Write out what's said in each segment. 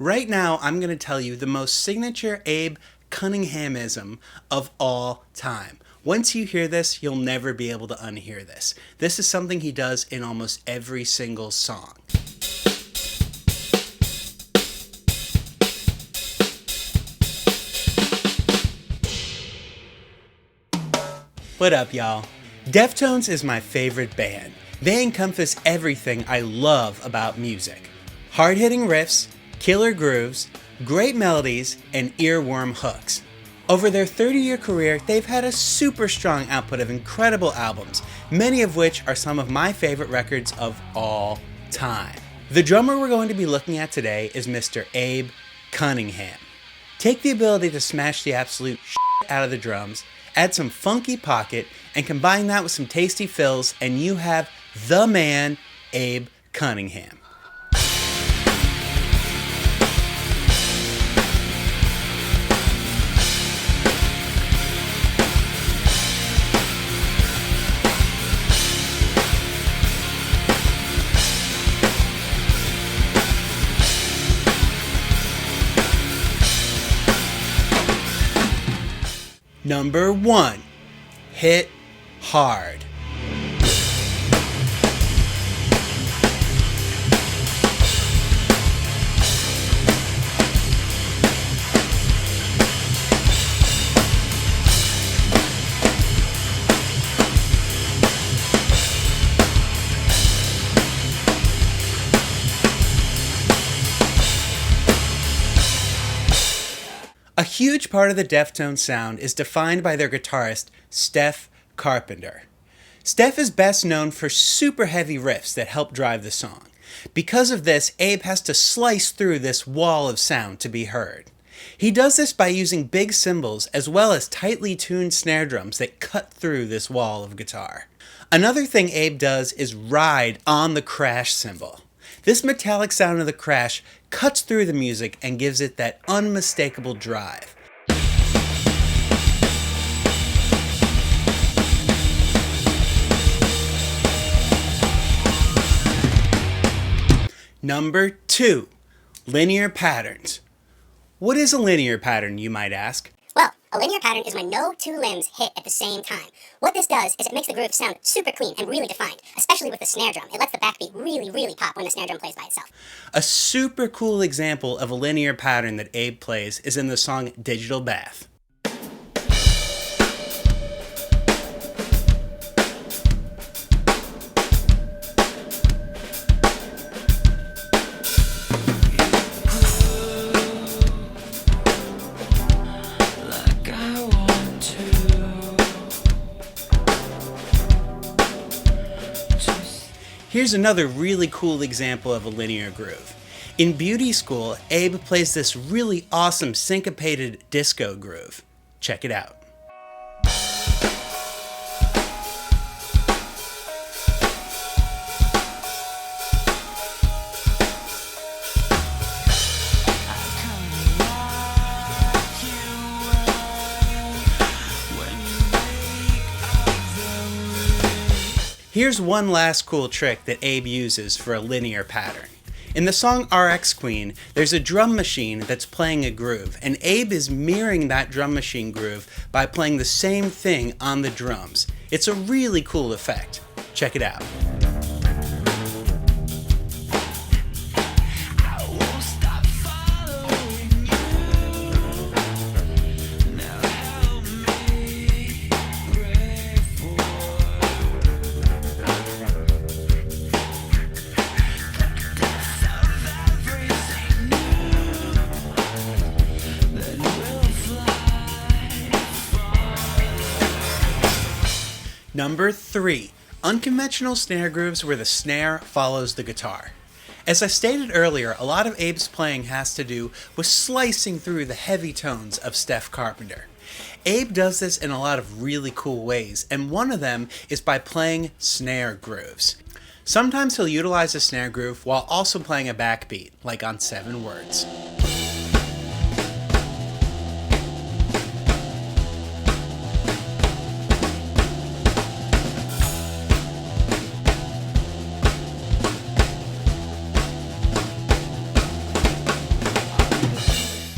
Right now, I'm going to tell you the most signature Abe Cunninghamism of all time. Once you hear this, you'll never be able to unhear this. This is something he does in almost every single song. What up, y'all? Deftones is my favorite band. They encompass everything I love about music. Hard-hitting riffs, killer grooves, great melodies, and earworm hooks. Over their 30-year career, they've had a super strong output of incredible albums, many of which are some of my favorite records of all time. The drummer we're going to be looking at today is Mr. Abe Cunningham. Take the ability to smash the absolute shit out of the drums, add some funky pocket, and combine that with some tasty fills, and you have the man, Abe Cunningham. Number 1. Hit hard. A huge part of the Deftones sound is defined by their guitarist, Steph Carpenter. Steph is best known for super heavy riffs that help drive the song. Because of this, Abe has to slice through this wall of sound to be heard. He does this by using big cymbals as well as tightly tuned snare drums that cut through this wall of guitar. Another thing Abe does is ride on the crash cymbal. This metallic sound of the crash cuts through the music and gives it that unmistakable drive. Number 2. Linear patterns. What is a linear pattern, you might ask? Well, a linear pattern is when no two limbs hit at the same time. What this does is it makes the groove sound super clean and really defined, especially with the snare drum. It lets the backbeat really pop when the snare drum plays by itself. A super cool example of a linear pattern that Abe plays is in the song Digital Bath. Here's another really cool example of a linear groove. In Beauty School, Abe plays this really awesome syncopated disco groove. Check it out. Here's one last cool trick that Abe uses for a linear pattern. In the song RX Queen, there's a drum machine that's playing a groove, and Abe is mirroring that drum machine groove by playing the same thing on the drums. It's a really cool effect. Check it out. Number 3. Unconventional snare grooves where the snare follows the guitar. As I stated earlier, a lot of Abe's playing has to do with slicing through the heavy tones of Steph Carpenter. Abe does this in a lot of really cool ways, and one of them is by playing snare grooves. Sometimes he'll utilize a snare groove while also playing a backbeat, like on 7 Words.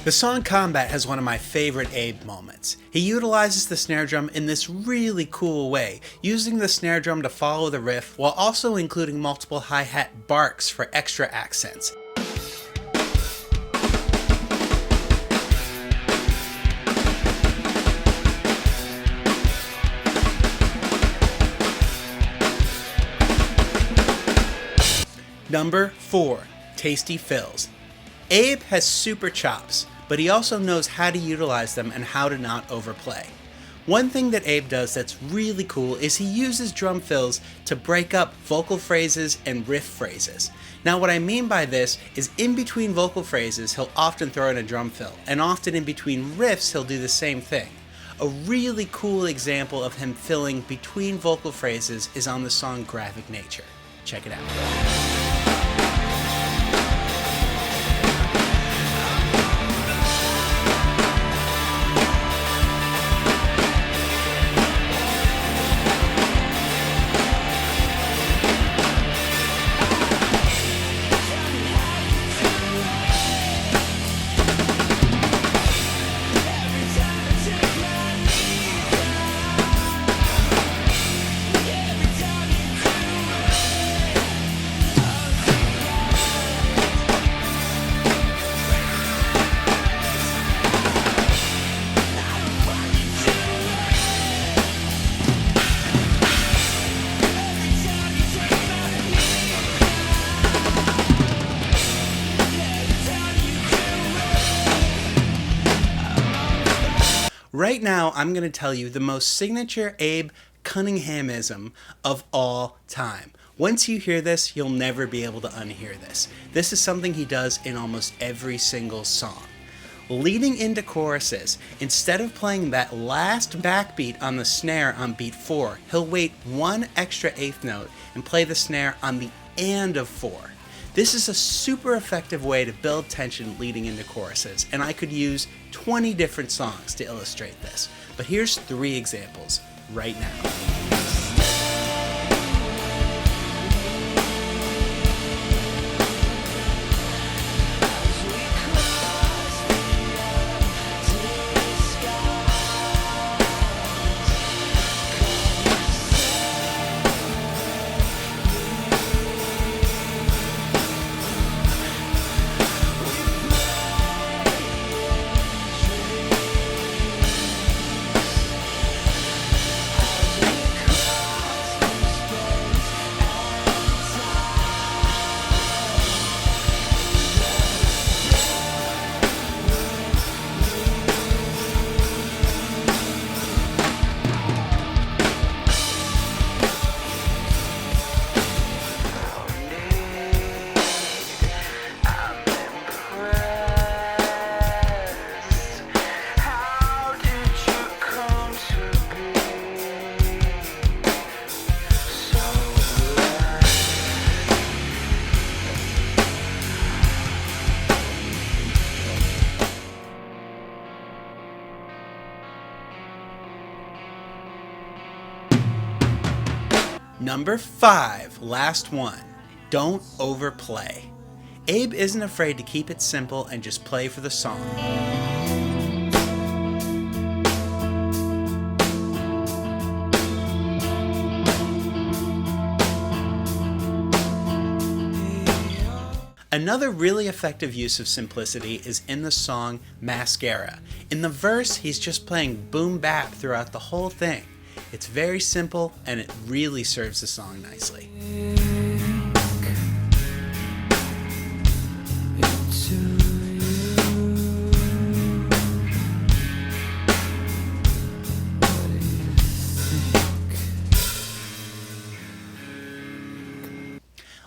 The song Combat has one of my favorite Abe moments. He utilizes the snare drum in this really cool way, using the snare drum to follow the riff while also including multiple hi-hat barks for extra accents. Number 4. Tasty Fills. Abe has super chops, but he also knows how to utilize them and how to not overplay. One thing that Abe does that's really cool is he uses drum fills to break up vocal phrases and riff phrases. Now what I mean by this is in between vocal phrases he'll often throw in a drum fill, and often in between riffs he'll do the same thing. A really cool example of him filling between vocal phrases is on the song Graphic Nature. Check it out. Right now, I'm going to tell you the most signature Abe Cunninghamism of all time. Once you hear this, you'll never be able to unhear this. This is something he does in almost every single song. Leading into choruses, instead of playing that last backbeat on the snare on beat 4, he'll wait one extra eighth note and play the snare on the and of 4. This is a super effective way to build tension leading into choruses, and I could use 20 different songs to illustrate this. But here's 3 examples right now. Number 5, last one. Don't overplay. Abe isn't afraid to keep it simple and just play for the song. Another really effective use of simplicity is in the song Mascara. In the verse, he's just playing boom bap throughout the whole thing. It's very simple and it really serves the song nicely.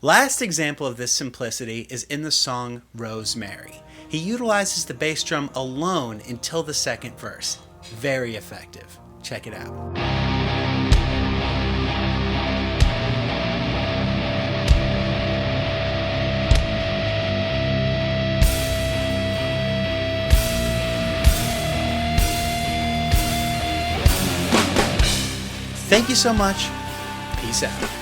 Last example of this simplicity is in the song Rosemary. He utilizes the bass drum alone until the second verse. Very effective. Check it out. Thank you so much. Peace out.